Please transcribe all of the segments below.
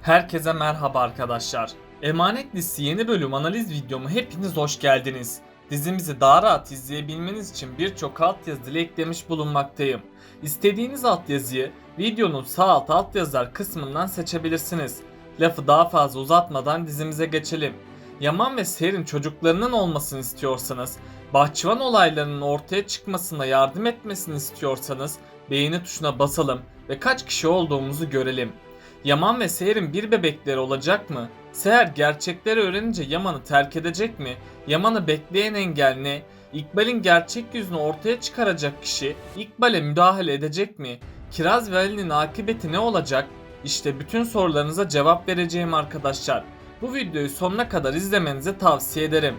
Herkese merhaba arkadaşlar. Emanet Listesi yeni bölüm analiz videomu hepiniz hoş geldiniz. Dizimizi daha rahat izleyebilmeniz için birçok altyazı ile eklemiş bulunmaktayım. İstediğiniz altyazıyı videonun sağ alt altyazılar kısmından seçebilirsiniz. Lafı daha fazla uzatmadan dizimize geçelim. Yaman ve Seher'in çocuklarının olmasını istiyorsanız, bahçıvan olaylarının ortaya çıkmasına yardım etmesini istiyorsanız beğeni tuşuna basalım ve kaç kişi olduğumuzu görelim. Yaman ve Seher'in bir bebekleri olacak mı? Seher gerçekleri öğrenince Yaman'ı terk edecek mi? Yaman'ı bekleyen engel ne? İkbal'in gerçek yüzünü ortaya çıkaracak kişi İkbal'e müdahale edecek mi? Kiraz ve Ali'nin akıbeti ne olacak? İşte bütün sorularınıza cevap vereceğim arkadaşlar. Bu videoyu sonuna kadar izlemenizi tavsiye ederim.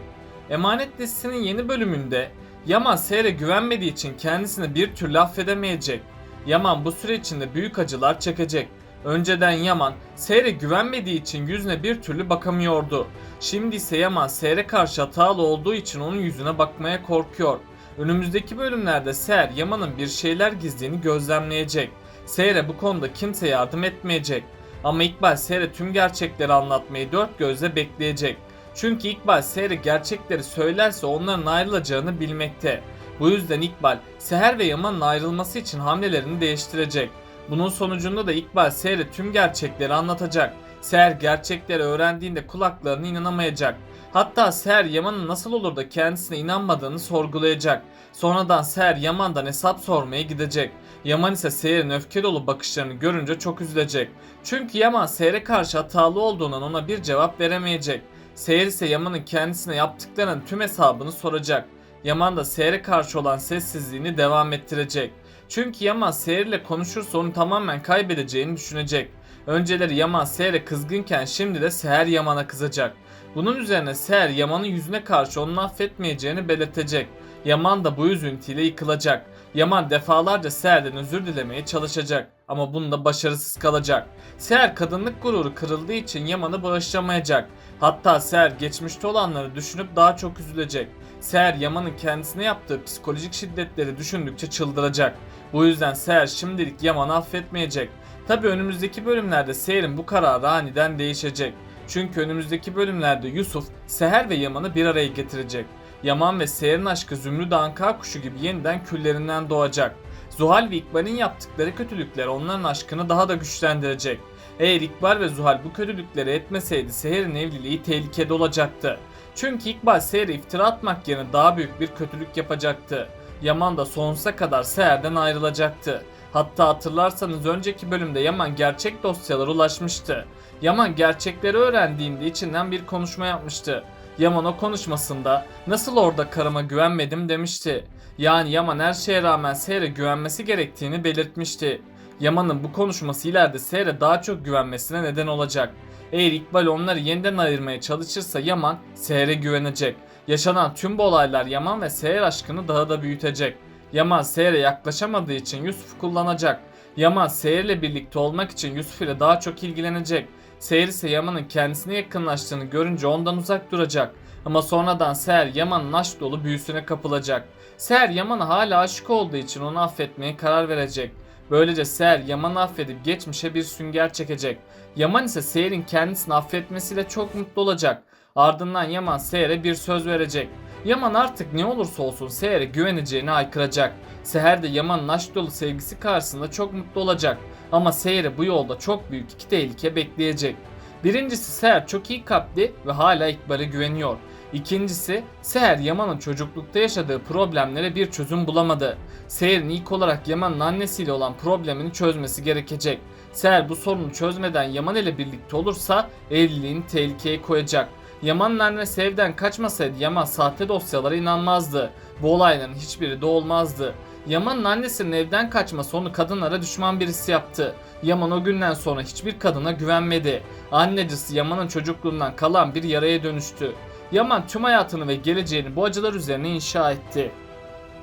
Emanet dizisinin yeni bölümünde Yaman Seher'e güvenmediği için kendisini bir türlü affedemeyecek. Yaman bu süre içinde büyük acılar çekecek. Önceden Yaman, Seher'e güvenmediği için yüzüne bir türlü bakamıyordu. Şimdi ise Yaman Seher'e karşı hatalı olduğu için onun yüzüne bakmaya korkuyor. Önümüzdeki bölümlerde Seher Yaman'ın bir şeyler gizlediğini gözlemleyecek. Seher'e bu konuda kimse yardım etmeyecek. Ama İkbal Seher'e tüm gerçekleri anlatmayı dört gözle bekleyecek. Çünkü İkbal Seher'e gerçekleri söylerse onların ayrılacağını bilmekte. Bu yüzden İkbal, Seher ve Yaman'ın ayrılması için hamlelerini değiştirecek. Bunun sonucunda da İkbal Seher'e tüm gerçekleri anlatacak. Seher gerçekleri öğrendiğinde kulaklarına inanamayacak. Hatta Seher Yaman'ın nasıl olur da kendisine inanmadığını sorgulayacak. Sonradan Seher Yaman'dan hesap sormaya gidecek. Yaman ise Seher'in öfke dolu bakışlarını görünce çok üzülecek. Çünkü Yaman Seher'e karşı hatalı olduğundan ona bir cevap veremeyecek. Seher ise Yaman'ın kendisine yaptıklarının tüm hesabını soracak. Yaman da Seher'e karşı olan sessizliğini devam ettirecek. Çünkü Yaman Seher'le konuşursa onu tamamen kaybedeceğini düşünecek. Önceleri Yaman Seher'e kızgınken şimdi de Seher Yaman'a kızacak. Bunun üzerine Seher Yaman'ın yüzüne karşı onu affetmeyeceğini belirtecek. Yaman da bu üzüntüyle yıkılacak. Yaman defalarca Seher'den özür dilemeye çalışacak ama bunda başarısız kalacak. Seher kadınlık gururu kırıldığı için Yaman'ı bağışlamayacak. Hatta Seher geçmişte olanları düşünüp daha çok üzülecek. Seher Yaman'ın kendisine yaptığı psikolojik şiddetleri düşündükçe çıldıracak. Bu yüzden Seher şimdilik Yaman'ı affetmeyecek. Tabi önümüzdeki bölümlerde Seher'in bu kararı aniden değişecek. Çünkü önümüzdeki bölümlerde Yusuf, Seher ve Yaman'ı bir araya getirecek. Yaman ve Seher'in aşkı Zümrüt Anka kuşu gibi yeniden küllerinden doğacak. Zuhal ve İkbal'in yaptıkları kötülükler onların aşkını daha da güçlendirecek. Eğer İkbal ve Zuhal bu kötülükleri etmeseydi Seher'in evliliği tehlikede olacaktı. Çünkü İkbal Seher'e iftira atmak yerine daha büyük bir kötülük yapacaktı. Yaman da sonsuza kadar Seher'den ayrılacaktı. Hatta hatırlarsanız önceki bölümde Yaman gerçek dosyalara ulaşmıştı. Yaman gerçekleri öğrendiğinde içinden bir konuşma yapmıştı. Yaman o konuşmasında nasıl orada karıma güvenmedim demişti. Yani Yaman her şeye rağmen Seher'e güvenmesi gerektiğini belirtmişti. Yaman'ın bu konuşması ileride Seher'e daha çok güvenmesine neden olacak. Eğer İkbal onları yeniden ayırmaya çalışırsa Yaman Seher'e güvenecek. Yaşanan tüm bu olaylar Yaman ve Seher aşkını daha da büyütecek. Yaman Seher'e yaklaşamadığı için Yusuf'u kullanacak. Yaman Seher'le birlikte olmak için Yusuf ile daha çok ilgilenecek. Seher ise Yaman'ın kendisine yakınlaştığını görünce ondan uzak duracak. Ama sonradan Seher Yaman'ın aşk dolu büyüsüne kapılacak. Seher Yaman'a hala aşık olduğu için onu affetmeye karar verecek. Böylece Seher Yaman'ı affedip geçmişe bir sünger çekecek. Yaman ise Seher'in kendisini affetmesiyle çok mutlu olacak. Ardından Yaman Seher'e bir söz verecek. Yaman artık ne olursa olsun Seher'e güveneceğini haykıracak. Seher de Yaman'ın aşk dolu sevgisi karşısında çok mutlu olacak. Ama Seher'e bu yolda çok büyük iki tehlike bekleyecek. Birincisi Seher çok iyi kalpli ve hala İkbal'e güveniyor. İkincisi Seher Yaman'ın çocuklukta yaşadığı problemlere bir çözüm bulamadı. Seher'in ilk olarak Yaman'ın annesiyle olan problemini çözmesi gerekecek. Seher bu sorunu çözmeden Yaman ile birlikte olursa evliliğini tehlikeye koyacak. Yaman'ın annesi evden kaçmasaydı Yaman sahte dosyalara inanmazdı. Bu olayların hiçbiri de olmazdı. Yaman'ın annesinin evden kaçması onu kadınlara düşman birisi yaptı. Yaman o günden sonra hiçbir kadına güvenmedi. Annecisi Yaman'ın çocukluğundan kalan bir yaraya dönüştü. Yaman tüm hayatını ve geleceğini bu acılar üzerine inşa etti.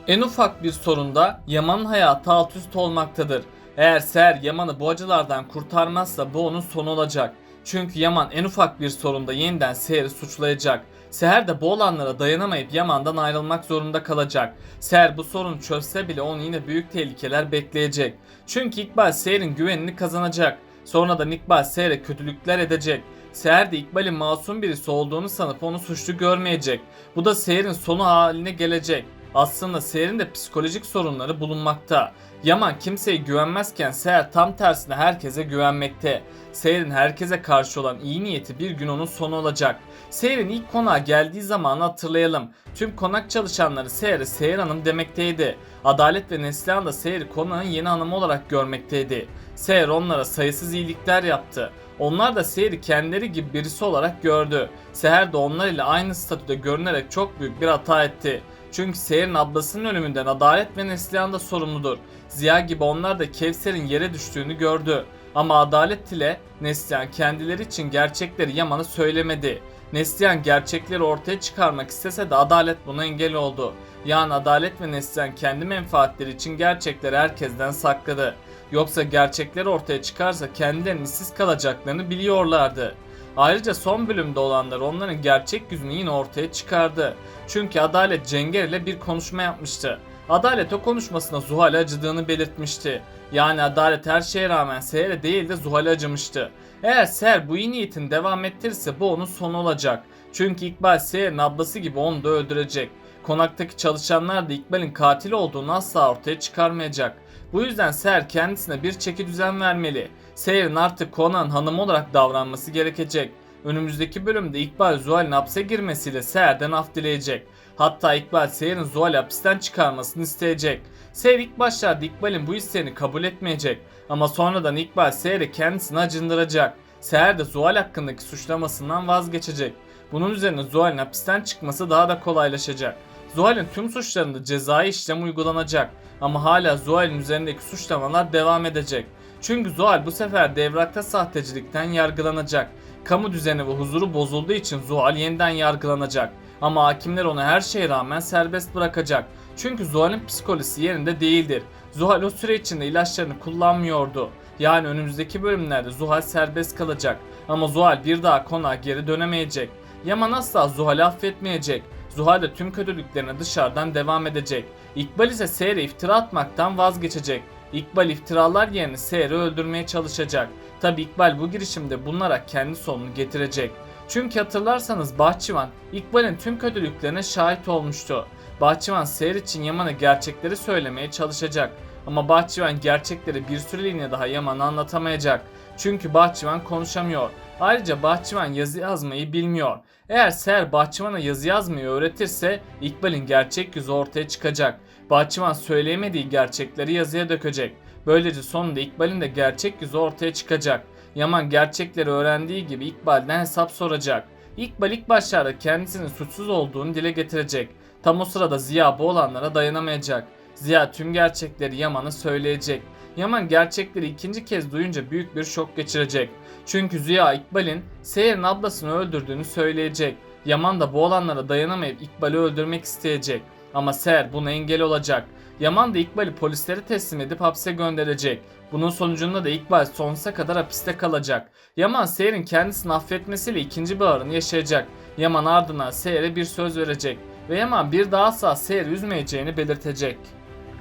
En ufak bir sorunda Yaman'ın hayatı alt üst olmaktadır. Eğer Seher Yaman'ı bu acılardan kurtarmazsa bu onun sonu olacak. Çünkü Yaman en ufak bir sorunda yeniden Seher'i suçlayacak. Seher de bu olanlara dayanamayıp Yaman'dan ayrılmak zorunda kalacak. Seher bu sorunu çözse bile onu yine büyük tehlikeler bekleyecek. Çünkü İkbal Seher'in güvenini kazanacak. Sonradan İkbal Seher'e kötülükler edecek. Seher de İkbal'in masum birisi olduğunu sanıp onu suçlu görmeyecek. Bu da Seher'in sonu haline gelecek. Aslında Seher'in de psikolojik sorunları bulunmakta. Yaman kimseye güvenmezken Seher tam tersine herkese güvenmekte. Seher'in herkese karşı olan iyi niyeti bir gün onun sonu olacak. Seher'in ilk konağa geldiği zamanı hatırlayalım. Tüm konak çalışanları Seher'e Seher Hanım demekteydi. Adalet ve Neslihan da Seher'i konağın yeni hanımı olarak görmekteydi. Seher onlara sayısız iyilikler yaptı. Onlar da Seher'i kendileri gibi birisi olarak gördü. Seher de onlar ile aynı statüde görünerek çok büyük bir hata etti. Çünkü Seher'in ablasının ölümünden Adalet ve Neslihan da sorumludur. Ziya gibi onlar da Kevser'in yere düştüğünü gördü. Ama Adalet ile Neslihan kendileri için gerçekleri Yaman'a söylemedi. Neslihan gerçekleri ortaya çıkarmak istese de Adalet buna engel oldu. Yani Adalet ve Neslihan kendi menfaatleri için gerçekleri herkesten sakladı. Yoksa gerçekler ortaya çıkarsa kendilerinin işsiz kalacaklarını biliyorlardı. Ayrıca son bölümde olanlar onların gerçek yüzünü yine ortaya çıkardı. Çünkü Adalet Cenger ile bir konuşma yapmıştı. Adalet o konuşmasına Zuhal'e acıdığını belirtmişti. Yani Adalet her şeye rağmen Seher'e değil de Zuhal'e acımıştı. Eğer Seher bu iyi niyetini devam ettirirse bu onun sonu olacak. Çünkü İkbal Seher'in ablası gibi onu da öldürecek. Konaktaki çalışanlar da İkbal'in katil olduğunu asla ortaya çıkarmayacak. Bu yüzden Seher kendisine bir çeki düzen vermeli. Seher'in artık konağın hanımı olarak davranması gerekecek. Önümüzdeki bölümde İkbal Zuhal'in hapse girmesiyle Seher'den af dileyecek. Hatta İkbal Seher'in Zuhal'i hapisten çıkarmasını isteyecek. Seher ilk başlarda İkbal'in bu isteğini kabul etmeyecek. Ama sonradan İkbal Seher'i kendisine acındıracak. Seher de Zuhal hakkındaki suçlamasından vazgeçecek. Bunun üzerine Zuhal'in hapisten çıkması daha da kolaylaşacak. Zuhal'in tüm suçlarında cezai işlem uygulanacak. Ama hala Zuhal'in üzerindeki suçlamalar devam edecek. Çünkü Zuhal bu sefer de evrakta sahtecilikten yargılanacak. Kamu düzeni ve huzuru bozulduğu için Zuhal yeniden yargılanacak. Ama hakimler onu her şeye rağmen serbest bırakacak. Çünkü Zuhal'in psikolojisi yerinde değildir. Zuhal o süre içinde ilaçlarını kullanmıyordu. Yani önümüzdeki bölümlerde Zuhal serbest kalacak. Ama Zuhal bir daha konağa geri dönemeyecek. Yaman asla Zuhal'i affetmeyecek. Zuhal de tüm kötülüklerine dışarıdan devam edecek. İkbal ise Seher'e iftira atmaktan vazgeçecek. İkbal iftiralar yerine Seher'i öldürmeye çalışacak. Tabi İkbal bu girişimde bunlara kendi sonunu getirecek. Çünkü hatırlarsanız Bahçıvan İkbal'in tüm kötülüklerine şahit olmuştu. Bahçıvan Seher için Yaman'a gerçekleri söylemeye çalışacak. Ama Bahçıvan gerçekleri bir süreliğine daha Yaman'a anlatamayacak. Çünkü Bahçıvan konuşamıyor. Ayrıca Bahçıvan yazı yazmayı bilmiyor. Eğer Seher Bahçıvan'a yazı yazmayı öğretirse İkbal'in gerçek yüzü ortaya çıkacak. Bahçıvan söyleyemediği gerçekleri yazıya dökecek. Böylece sonunda İkbal'in de gerçek yüzü ortaya çıkacak. Yaman gerçekleri öğrendiği gibi İkbal'den hesap soracak. İkbal ilk başlarda kendisinin suçsuz olduğunu dile getirecek. Tam o sırada Ziya bu olanlara dayanamayacak. Ziya tüm gerçekleri Yaman'a söyleyecek. Yaman gerçekleri ikinci kez duyunca büyük bir şok geçirecek. Çünkü Ziya İkbal'in Seher'in ablasını öldürdüğünü söyleyecek. Yaman da bu olanlara dayanamayıp İkbal'i öldürmek isteyecek. Ama Seher buna engel olacak. Yaman da İkbal'i polislere teslim edip hapse gönderecek. Bunun sonucunda da İkbal sonsuza kadar hapiste kalacak. Yaman Seher'in kendisini affetmesiyle ikinci baharını yaşayacak. Yaman ardından Seher'e bir söz verecek. Ve Yaman bir daha asla Seher'i üzmeyeceğini belirtecek.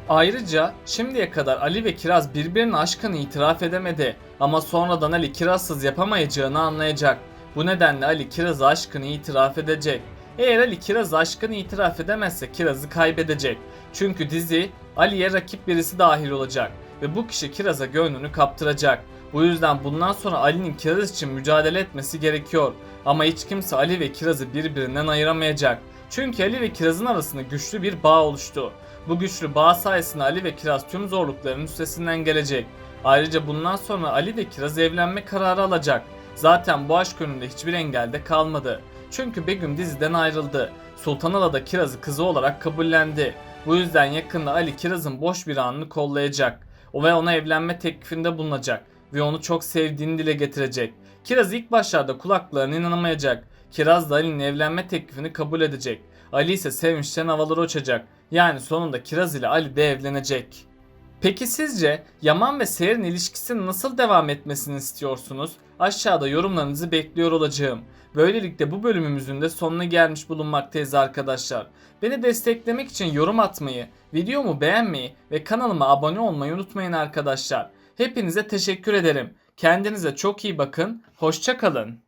Ayrıca şimdiye kadar Ali ve Kiraz birbirinin aşkını itiraf edemedi. Ama sonradan Ali Kirazsız yapamayacağını anlayacak. Bu nedenle Ali Kiraz'a aşkını itiraf edecek. Eğer Ali Kiraz'a aşkını itiraf edemezse Kiraz'ı kaybedecek. Çünkü dizi Ali'ye rakip birisi dahil olacak. Ve bu kişi Kiraz'a gönlünü kaptıracak. Bu yüzden bundan sonra Ali'nin Kiraz için mücadele etmesi gerekiyor. Ama hiç kimse Ali ve Kiraz'ı birbirinden ayıramayacak. Çünkü Ali ve Kiraz'ın arasında güçlü bir bağ oluştu. Bu güçlü bağ sayesinde Ali ve Kiraz tüm zorlukların üstesinden gelecek. Ayrıca bundan sonra Ali ve Kiraz evlenme kararı alacak. Zaten bu aşk önünde hiçbir engelde kalmadı. Çünkü Begüm diziden ayrıldı. Sultanala da Kiraz'ı kızı olarak kabullendi. Bu yüzden yakında Ali Kiraz'ın boş bir anını kollayacak. Ve ona evlenme teklifinde bulunacak. Ve onu çok sevdiğini dile getirecek. Kiraz ilk başlarda kulaklarına inanamayacak. Kiraz da Ali'nin evlenme teklifini kabul edecek. Ali ise sevinçten havalara uçacak. Yani sonunda Kiraz ile Ali de evlenecek. Peki sizce Yaman ve Seher'in ilişkisinin nasıl devam etmesini istiyorsunuz? Aşağıda yorumlarınızı bekliyor olacağım. Böylelikle bu bölümümüzün de sonuna gelmiş bulunmaktayız arkadaşlar. Beni desteklemek için yorum atmayı, videomu beğenmeyi ve kanalıma abone olmayı unutmayın arkadaşlar. Hepinize teşekkür ederim. Kendinize çok iyi bakın. Hoşça kalın.